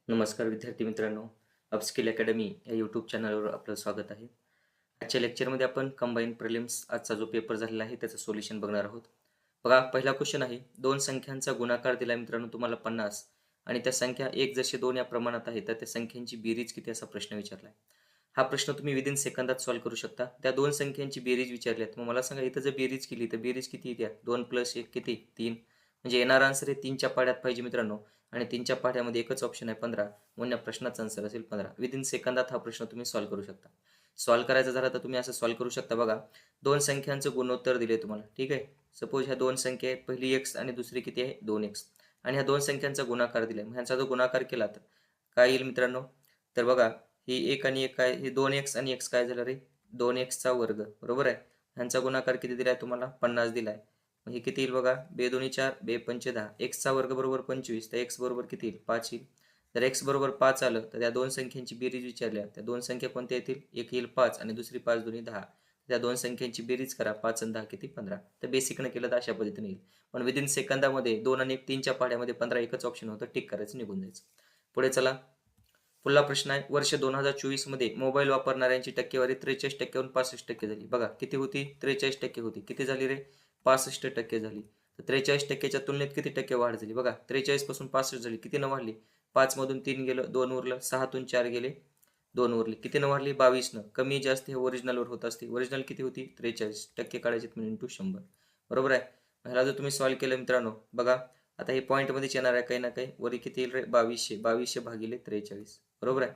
नमस्कार विद्यार्थी मित्रांनो, अपस्किल अकॅडमी या यूट्यूब चॅनलवर आपलं स्वागत आहे. आजच्या लेक्चरमध्ये आपण कंबाईन प्रिलिम्स आजचा जो पेपर झालेला आहे त्याचं सोल्युशन बघणार आहोत. बघा पहिला क्वेश्चन आहे, दोन संख्यांचा गुणाकार दिला मित्रांनो तुम्हाला 50 आणि त्या संख्या 1 जशी 2 या प्रमाणात आहे तर त्या संख्यांची बेरीज किती असा प्रश्न विचारला आहे. हा प्रश्न तुम्ही विदिन सेकंदात सॉल्व्ह करू शकता. त्या दोन संख्यांची बेरीज विचारली आहे. मग मला सांगा इथं जर बेरीज केली तर बेरीज किती येते? 2 + 1 किती? 3. म्हणजे येणारा आन्सर आहे 3च्या पाढ्यात पाहिजे मित्रांनो आणि 3च्या पाढ्यामध्ये एकच ऑप्शन आहे 15. म्हणून या प्रश्नाचा आन्सर असेल 15. विदिन सेकंदात हा प्रश्न तुम्ही सॉल्व्ह करू शकता. सॉल्व्ह करायचा झाला तर तुम्ही असं सॉल्व्ह करू शकता बघा. दोन संख्यांचं गुणोत्तर दिले तुम्हाला. ठीक आहे. सपोज ह्या दोन संख्या आहेत. पहिली x आणि दुसरी किती आहे? 2x आणि ह्या दोन संख्यांचा गुणाकार दिलाय. मग ह्यांचा जो गुणाकार केला तर काय येईल मित्रांनो? तर बघा ही 1 आणि 1 काय? हे 2x आणि x काय झालं रे? 2x चा वर्ग. बरोबर आहे. ह्यांचा गुणाकार किती दिलाय तुम्हाला? 50 दिलाय. मग हे किती येईल बघा? बे 2 4 बे 5 10. x चा वर्ग बरोबर 25 तर x बरोबर किती येईल? 5 येईल. जर x बरोबर 5 आलं तर त्या दोन संख्यांची बेरीज विचारल्या. त्या दोन संख्या कोणत्या येतील? एक येईल 5 आणि दुसरी 5 दुनी 10. त्या दोन संख्यांची बेरीज करा. 5 आणि 10 किती? 15. तर बेसिकनं केलं तर अशा पद्धतीने येईल. पण विदिन सेकंदामध्ये 2 आणि 3च्या पाढ्यामध्ये 15 एकच ऑप्शन होतं. टिक करायचं निघून जायचं. पुढे चला. पुढला प्रश्न आहे. वर्ष 2024 मध्ये मोबाईल वापरणाऱ्यांची टक्केवारी 43% वरून 65% झाली. बघा किती होती? 43% होती. किती झाली रे? 65% झाली. तर 43%च्या तुलनेत किती टक्के वाढ झाली? बघा 43 पासून 65 झाली. कितीनं वाढली? 5 मधून 3 गेलं, 2 उरलं. 6 तून 4 गेले, 2 उरले. कितीनं वाढली? 22 कमी जास्त हे ओरिजिनलवर होत असते. ओरिजिनल किती होती? 43% काढायचे म्हणजे इंटू 100. बरोबर आहे. ह्याला जर तुम्ही सॉल्व्ह केलं मित्रांनो, बघा आता हे पॉईंटमध्येच येणार आहे काही ना काही. वरी किती येईल रे? 2200. 2200 भागिले 43. बरोबर आहे.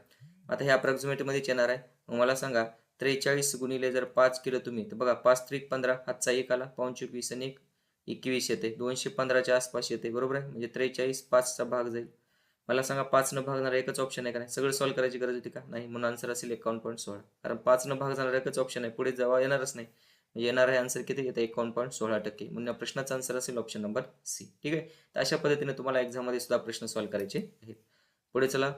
आता हे अप्रॉक्सिमेटमध्येच येणार आहे. मग मला सांगा 43 गुणिले जर 5 केलं तुम्ही तर बघा 5 त्रिक 15 हातचा 1 आला, 5 20 आणि 1 21 येते. 215च्या आसपास येते. बरोबर आहे. म्हणजे 43 5चा भाग जाईल. मला सांगा 5 न भागणारा एकच ऑप्शन आहे का नाही? सगळं सॉल्व्ह करायची गरज होती का? नाही. म्हणून आन्सर असेल 51.16. कारण 5 न भागणारा एकच ऑप्शन आहे. पुढे जावा येणारच नाही. म्हणजे येणार आहे आन्सर किती येते? 51.16%. म्हणून या प्रश्नाचा आन्सर असेल ऑप्शन नंबर सी. ठीक आहे. तर अशा पद्धतीने तुम्हाला एक्झाममध्ये सुद्धा प्रश्न सॉल्व्ह करायचे आहेत. पुढे चला.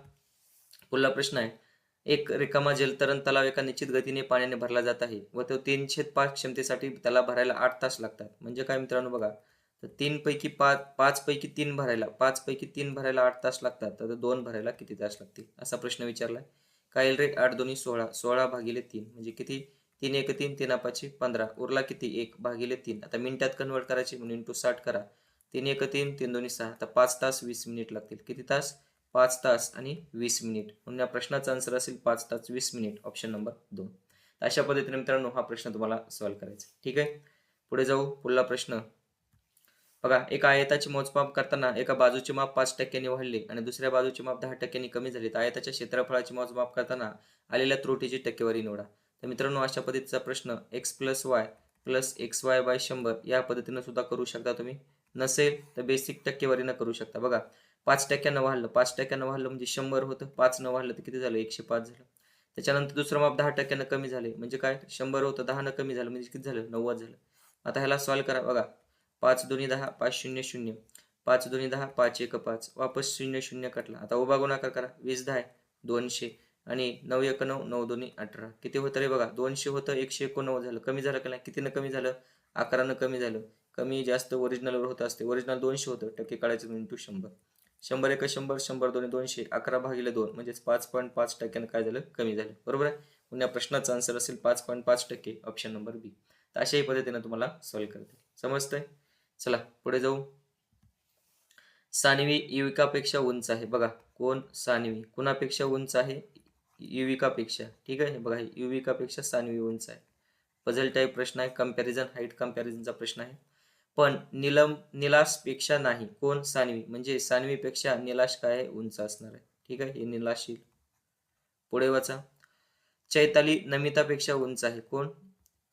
पुढला प्रश्न आहे. एक रिकामा जलतरण तलाव एका निश्चित गतीने पाण्याने भरला जात आहे व तो 3/5 क्षमतेसाठी त्याला भरायला 8 तास लागतात. म्हणजे काय मित्रांनो बघा. तर 3 पैकी 5 पैकी 3 भरायला 5 पैकी 3 भरायला 8 तास लागतात. तर 2 भरायला किती तास लागतील? असा प्रश्न विचारलाय. काय येईल रे? 8 दोन्ही 16. 16 भागिले 3 म्हणजे किती? 3 1 3 3 5 15. उरला किती? 1 भागिले 3. आता मिनिटात कन्वर्ट करायची म्हणून इंटू 60 करा. 3 1 3 3 दोन्ही 6. आता 5 तास 20 मिनिट लागतील. किती तास? 5 तास आणि 20 मिनिट. म्हणून या प्रश्नाचा आन्सर असेल 5 तास 20 मिनिट. Option number 2. अशा पद्धतीने मित्रांनो हा प्रश्न तुम्हाला सॉल्व्ह करायचा. ठीक आहे. पुढे जाऊ. पुढला प्रश्न बघा. एका आयताचे मोजमाप करताना एका बाजूचे माप 5% वाढले आणि दुसऱ्या बाजूचे माप 10% कमी झाले. तर आयताच्या क्षेत्रफळाचे मोजमाप करताना आलेल्या त्रुटीची टक्केवारी निवडा. तर मित्रांनो अशा पद्धतीचा प्रश्न x + y + xy/100 या पद्धतीने सुद्धा करू शकता तुम्ही. नसेल तर बेसिक टक्केवारीनं करू शकता. बघा 5% वाढलं. 5% वाढलं म्हणजे 100 होतं. 5 वाढलं तर किती झालं? 105 झालं. त्याच्यानंतर दुसरं माप 10% कमी झाले. म्हणजे काय? 100 होतं. 10 कमी झालं म्हणजे किती झालं? 90 झालं. आता ह्याला सॉल्व्ह करा. बघा 5 दोन्ही 10 5 0 0. 5 दोन्ही 10 5 1 5. वापस 0 0 कटला. आता उभा गुणाकार करा. 20 10 200 आणि 9 1 9 9 दोन्ही 18. किती होतं रे बघा? 200 होतं. 189 झालं. कमी झालं का नाही? कितीनं कमी झालं? 11नं कमी झालं. कमी जास्त ओरिजिनलवर होत असते. ओरिजिनल 200 होतं. टक्के काढायचं इंटू 100. 100 1 100 100 दोन्ही 200. 11 भागिले 2 म्हणजेच 5.5% काय झालं? कमी झालं. बरोबर आहे. म्हणून या प्रश्नाचा आन्सर असेल 5.5%. ऑप्शन नंबर बी. तर अशाही पद्धतीने तुम्हाला सॉल्व्ह करते. समजतंय? चला पुढे जाऊ. सान्वी युविकापेक्षा उंच आहे. बघा कोण? सान्वी. कुणापेक्षा उंच आहे? युविकापेक्षा. ठीक आहे. बघा युविकापेक्षा सान्वी उंच आहे. पझल टाईप प्रश्न आहे. कंपॅरिझन हाईट कंपॅरिझनचा प्रश्न आहे. पण निलाशपेक्षा नाही. कोण? सान्वी. म्हणजे सान्वीपेक्षा निलाश काय आहे? उंच असणार आहे. ठीक आहे. हे निलाश येईल. पुढे वाचा. चैताली नमितापेक्षा उंच आहे. कोण?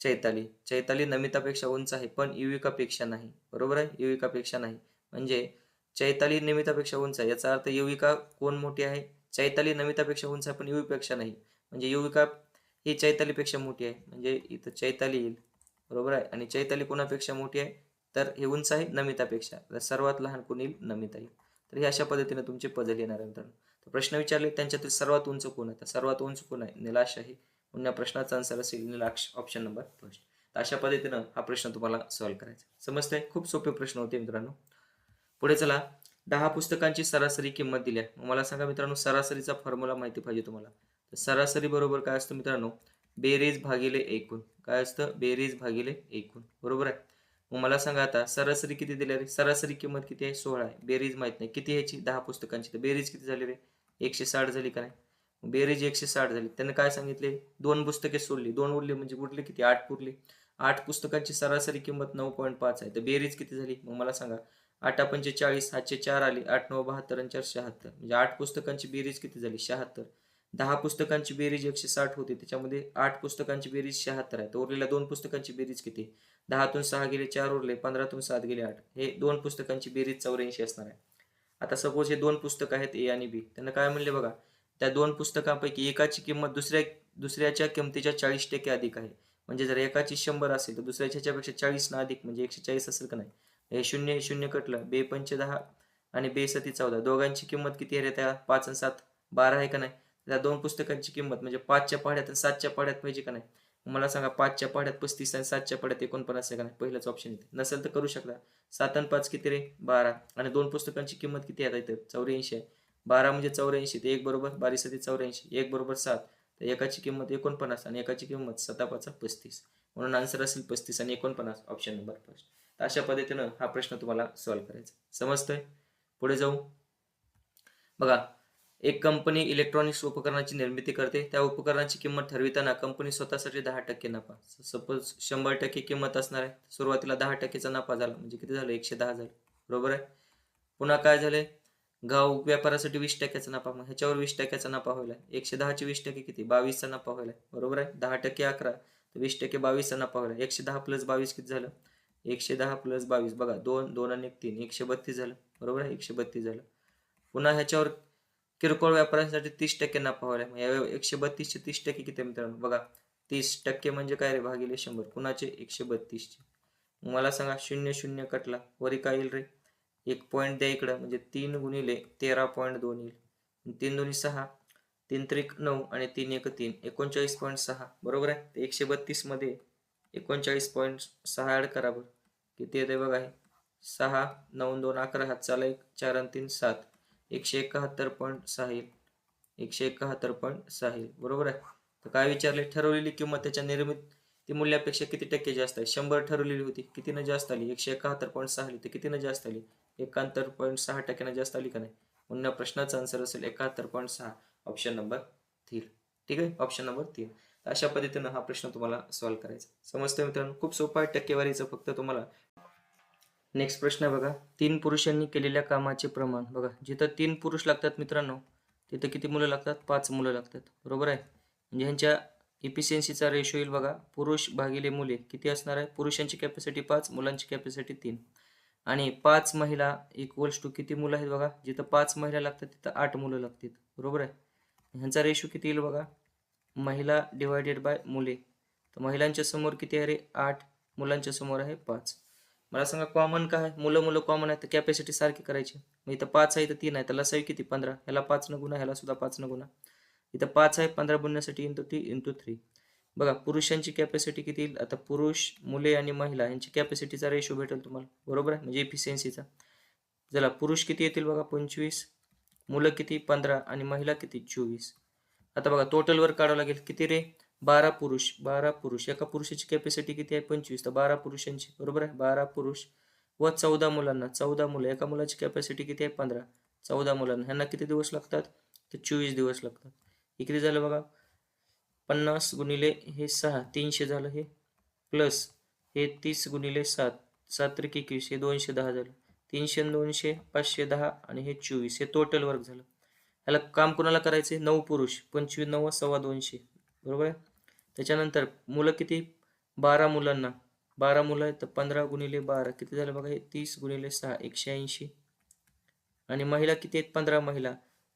चैताली. चैताली नमितापेक्षा उंच आहे पण युविकापेक्षा नाही. बरोबर आहे. युविकापेक्षा नाही. म्हणजे चैताली नमितापेक्षा उंच आहे. याचा अर्थ युविका कोण मोठी आहे? चैताली नमितापेक्षा उंच आहे पण युवीपेक्षा नाही. म्हणजे युविका ही चैतालीपेक्षा मोठी आहे. म्हणजे इथं चैताली येईल. बरोबर आहे. आणि चैताली कोणापेक्षा मोठी आहे? तर हे उंच आहे नमितापेक्षा. तर सर्वात लहान कोण येईल? नमिता येईल. तर हे अशा पद्धतीने तुमचे पझल येणार आहे मित्रांनो. तर प्रश्न विचारले त्यांच्यातील सर्वात उंच कोण आहे? तर सर्वात उंच कोण आहे? निलाश आहे. म्हणून या प्रश्नाचा आन्सर असेल निलाश. Option number first. तर अशा पद्धतीनं हा प्रश्न तुम्हाला सॉल्व्ह करायचा. समजतंय? खूप सोपे प्रश्न होते मित्रांनो. पुढे चला. 10 पुस्तकांची सरासरी किंमत दिली आहे. मग मला सांगा मित्रांनो, सरासरीचा फॉर्म्युला माहिती पाहिजे तुम्हाला. तर सरासरी बरोबर काय असतं मित्रांनो? बेरीज भागिले एकूण. काय असतं? बेरीज भागिले एकूण. बरोबर आहे. मग मला सांगा आता सरासरी किती दिली रे? सरासरी किंमत किती आहे? 16 आहे. बेरीज माहित नाही. किती ह्याची? 10 पुस्तकांची. तर बेरीज किती झाली रे? 160 झाली का नाही? बेरीज 160 झाली. त्यानं काय सांगितले? 2 पुस्तके सोडली. 2 उरली म्हणजे उरले किती? 8 उरली. 8 पुस्तकांची सरासरी किंमत 9.5 आहे. तर बेरीज किती झाली? मग मला सांगा. 8 पंचे 40, हातचे 4 आले. 8 9 72 आणि 4 76. म्हणजे 8 पुस्तकांची बेरीज किती झाली? 76. 10 पुस्तकांची बेरीज 160 होती. त्याच्यामध्ये 8 पुस्तकांची बेरीज 76 आहे. तर उरलेल्या 2 पुस्तकांची बेरीज किती? 10तून 6 गेले 4 उरले. 15तून 7 गेले 8. हे 2 पुस्तकांची बेरीज 84 असणार आहे. आता सपोज हे 2 पुस्तक आहेत ए आणि बी. त्यांना काय म्हणले बघा? त्या 2 पुस्तकांपैकी एकाची किंमत दुसऱ्याच्या किमतीच्या 40% अधिक आहे. म्हणजे जर एकाची 100 असेल तर दुसऱ्याच्या ह्याच्यापेक्षा 40 ना अधिक म्हणजे 140 असेल का नाही? हे 0 0 कटलं. बे पंचे 10 आणि बे सती 14. दोघांची किंमत किती आहे रे? त्या 5 आणि 7 12 आहे का नाही? त्या 2 पुस्तकांची किंमत म्हणजे 5च्या पाढ्यात आणि 7च्या पाढ्यात पाहिजे का नाही? मला सांगा 5च्या पाढ्यात 35 आणि 7च्या पाढ्यात 49 आहे का नाही? पहिलंच ऑप्शन येते. नसेल तर करू शकता. 7 आणि 5 किती रे? 12 आणि 2 पुस्तकांची किंमत किती आहे इथं? 84 आहे. 12 म्हणजे 84 ते 1 बरोबर 12 सती 84. 1 बरोबर 7. तर एकाची किंमत 49 आणि एकाची किंमत 7 5 35. म्हणून आन्सर असेल 35 आणि 49 ऑप्शन नंबर फर्स्ट. तर अशा पद्धतीनं हा प्रश्न तुम्हाला सॉल्व्ह करायचा. समजतंय? पुढे जाऊ. बघा, एक कंपनी इलेक्ट्रॉनिक्स उपकरणाची निर्मिती करते. त्या उपकरणाची किंमत ठरविताना कंपनी स्वतःसाठी 10% नफा. सपोज 100% किंमत असणार आहे. सुरुवातीला 10%चा नफा झाला म्हणजे किती झालं? 110 झालं. बरोबर आहे. पुन्हा काय झाले? घाऊक व्यापारासाठी 20%चा नफा. मग ह्याच्यावर 20%चा नफा होईल. 110 चे 20% किती? 22चा नफा होईल. बरोबर आहे. 10% 11 तर 20% 22चा नफा होईल. 110 प्लस 22 किती झालं? 110 प्लस 22 बघा 2 2 आणि 1 3 132 झालं. बरोबर आहे. 132 झालं. पुन्हा ह्याच्यावर किरकोळ व्यापाऱ्यांसाठी 30% नफा होईल. 132 चे 30% किती मित्रांनो? बघा 30% म्हणजे काय रे? भागिले 100. कुणाचे? 132 चे. मला सांगा 0 0 कटला. वरी काय येईल रे? 1 पॉईंट द्या इकडं म्हणजे 3 गुणिले 13.2 येईल. 3 दोन्ही 6, 3 त्रिक 9 आणि 3 एक 3, 39.6. बरोबर आहे. ते 132 मध्ये 39.6 ऍड करा बरं. किती येते बघा हे? 6 9 2 11 हात चाला 1 4 आणि 3 7. 171.6 येईल. 171.6 येईल. बरोबर आहे. तर काय विचारले? ठरवलेली किंमत त्याच्या निर्मिती मूल्यापेक्षा किती टक्के जास्त आहे? 100 ठरवलेली होती. कितीनं जास्त आली? 171.6 आली. तर कितीनं जास्त आली? 71.6% जास्त आली का नाही? म्हणून प्रश्नाचा आन्सर असेल 71.6 ऑप्शन नंबर 3. ठीक आहे. Option number 3. तर अशा पद्धतीनं हा प्रश्न तुम्हाला सॉल्व्ह करायचा. समजतंय मित्रांनो? खूप सोपा आहे. टक्केवारीचं फक्त तुम्हाला. नेक्स्ट प्रश्न आहे बघा. 3 पुरुषांनी केलेल्या कामाचे प्रमाण. बघा जिथं 3 पुरुष लागतात मित्रांनो तिथं किती मुलं लागतात? 5 मुलं लागतात. बरोबर आहे. म्हणजे ह्यांच्या इफिशियन्सीचा रेशो येईल बघा. पुरुष भागिले मुले किती असणार आहे? पुरुषांची कॅपॅसिटी 5, मुलांची कॅपॅसिटी 3. आणि 5 महिला इक्वल्स टू किती मुलं आहेत बघा? जिथं 5 महिला लागतात तिथं 8 मुलं लागतील. बरोबर आहे. ह्यांचा रेशो किती येईल बघा? महिला डिवायडेड बाय मुले. तर महिलांच्या समोर किती आहे रे? 8. मुलांच्या समोर आहे 5. मला सांगा कॉमन काय आहे? मुलं मुलं कॉमन आहे तर कॅपॅसिटी सारखी करायची. मग इथं 5 आहे तर 3 आहे तर लसावी किती? 15. ह्याला 5 न गुणा, ह्याला सुद्धा 5 न गुणा. इथं 5 आहे 15 गुणण्यासाठी इंटू 3 इंटू 3. बघा पुरुषांची कॅपॅसिटी किती येईल? आता पुरुष, मुले आणि महिला यांची कॅपॅसिटीचा रेशो भेटेल तुम्हाला. बरोबर आहे. म्हणजे इफिशियन्सीचा. चला पुरुष किती येतील बघा? 25. मुलं किती? 15 आणि महिला किती? 24. आता बघा टोटल वर काढावं लागेल. किती रे? 12 पुरुष. 12 पुरुष. एका पुरुषाची कॅपॅसिटी किती आहे? 25. तर 12 पुरुषांची. बरोबर आहे. 12 पुरुष व 14 मुलांना. 14 मुलं. एका मुलाची कॅपॅसिटी किती आहे? 15. 14 मुलांना. ह्यांना किती दिवस लागतात? तर 24 दिवस लागतात. हे किती झालं बघा? 50 गुणिले हे 6 300 झालं हे. प्लस हे 30 गुणिले 7 7 त्रिक 21 हे 210 झालं. 300 आणि 200 510 आणि हे 24 हे टोटल वर्क झालं. ह्याला काम कोणाला करायचे? 9 पुरुष. 25 9 सव्वा 200. बरोबर आहे. त्याच्यानंतर मुलं किती? 12 मुलांना. 12 मुलं आहेत तर 15 गुणिले 12 किती झालं बघा? हे 30 गुणिले 6 180. आणि महिला किती आहेत? 15 महिला.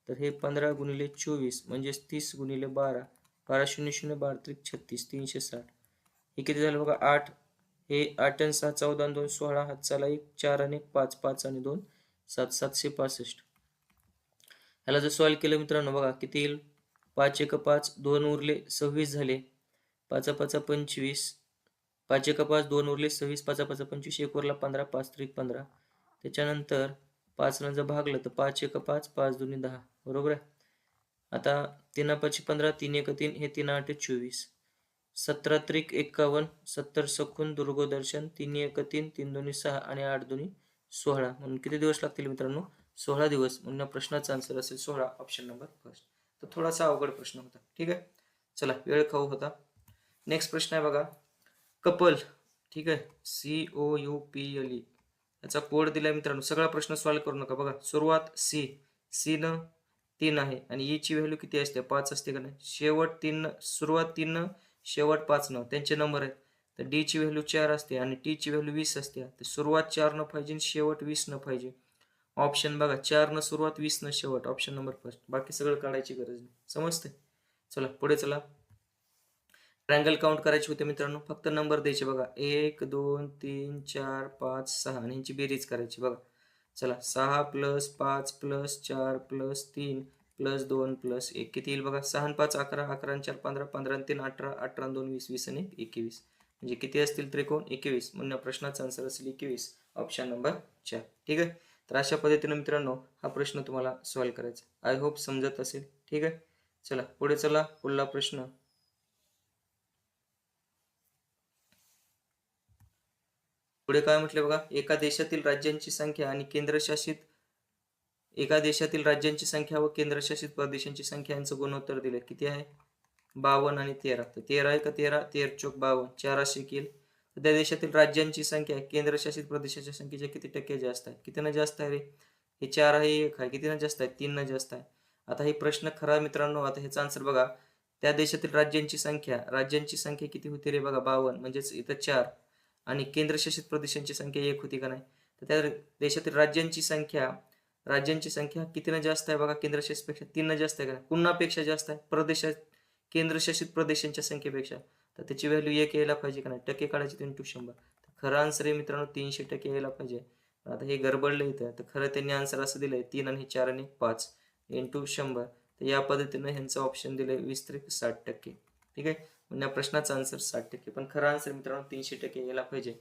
तर हे 15 गुणिले 24 म्हणजेच 30 गुणिले 12. 12 0 0 12 त्रिक 36 360. हे किती झालं बघा? 8. हे 8 आणि 6 14 आणि 2 16 हात चाला 1 4 आणि 1 5 5 आणि 2 7 765. ह्याला जर सॉल्व्ह केलं मित्रांनो बघा किती येईल? 5 1 5 2 उरले 26 झाले. 5 5 25. 5 1 5 2 उरले 26 5 5 25 1 उरला 15 5 3 15. त्याच्यानंतर 5 न जर भागलं तर 5 एक 5, 5 दुनी 10, बरोबर आहे. आता 3 5 15, 3 1 3, हे 3 8 24, 17 त्रिक 51, 70 सखून दुर्गोदर्शन, 3 1 3, 3 दोन्ही 6 आणि 8 दोन्ही 16, म्हणून किती दिवस लागतील मित्रांनो? 16 दिवस. म्हणून प्रश्नाचा आन्सर असेल 16, ऑप्शन नंबर फर्स्ट. तर थोडासा अवघड प्रश्न होता. ठीक आहे, चला वेळ खाऊ होता. नेक्स्ट प्रश्न आहे बघा, कपल, ठीक आहे, COUPLE, याचा कोड दिलाय मित्रांनो. सगळा प्रश्न सॉल्व्ह करू नका. बघा, सुरुवात सी न 3 आहे आणि ई ची व्हॅल्यू किती असते? 5 असते का नाही? शेवट 3, सुरुवात 3, शेवट 5 न, त्यांचे नंबर आहेत. तर डी ची व्हॅल्यू 4 असते आणि टी ची व्हॅल्यू 20 असते. तर सुरुवात 4 न पाहिजे आणि शेवट 20 न पाहिजे. ऑप्शन बघा, 4 न सुरुवात, 20 न शेवट, ऑप्शन नंबर फर्स्ट. बाकी सगळं काढायची गरज नाही. समजते? चला पुढे चला. ट्रायंगल काउंट करायचे होते मित्रांनो. फक्त नंबर द्यायचे बघा, 1 2 3 4 5 6 आणि यांची बेरीज करायची. बघा, चला 6 + 5 + 4 + 3 + 2 + 1 किती येईल बघा? 6 आणि 5 11, 11 आणि 4 15, 15 आणि 3 18, 18 आणि 2 20, 20 आणि 1 21, म्हणजे किती असतील त्रिकोण? 21. म्हणून प्रश्नाचा आन्सर असेल 21, ऑप्शन नंबर 4. ठीक आहे, तर अशा पद्धतीने मित्रांनो हा प्रश्न तुम्हाला सॉल्व्ह करायचा. आय होप समजत असेल. ठीक आहे, चला पुढे चला. पुढला प्रश्न, पुढे काय म्हटले बघा, एका देशातील राज्यांची संख्या आणि केंद्रशासित संख्या व केंद्रशासित प्रदेशांची संख्या यांचं गुणोत्तर दिले. किती आहे? 52 आणि 13. तर 13 आहे का 13? 13 चौक 52, 4 असे येईल. तर त्या देशातील राज्यांची संख्या केंद्रशासित प्रदेशाच्या संख्येच्या किती टक्के जास्त आहे? कितीनं जास्त आहे रे? हे 4 आहे, 1 आहे. कितीनं जास्त आहे? 3 न जास्त आहे. आता हे प्रश्न खरा मित्रांनो. आता ह्याचा आन्सर बघा, त्या देशातील राज्यांची संख्या किती होती रे? बघा 52, म्हणजेच इथं 4 आणि केंद्रशासित प्रदेशांची संख्या 1 होती का नाही? तर त्या देशातील राज्यांची संख्या कितीनं जास्त आहे बघा? केंद्रशासितपेक्षा 3 जास्त आहे का नाही? पुन्हापेक्षा जास्त आहे, केंद्रशासित प्रदेशांच्या संख्येपेक्षा. तर त्याची व्हॅल्यू 1 यायला पाहिजे का नाही? टक्के काढायचे 3/100. तर खरं आन्सर आहे मित्रांनो 300% यायला पाहिजे. आता हे गडबडलं इथं. तर खरं त्यांनी आन्सर असं दिलंय 3 आणि 4 आणि 5 × 100. तर या पद्धतीनं ह्यांचं ऑप्शन दिलंय 20 त्रिक 60%. ठीक आहे, म्हणजे या प्रश्नाचा आन्सर 60%, पण खरं आन्सर मित्रांनो 300% यायला पाहिजे.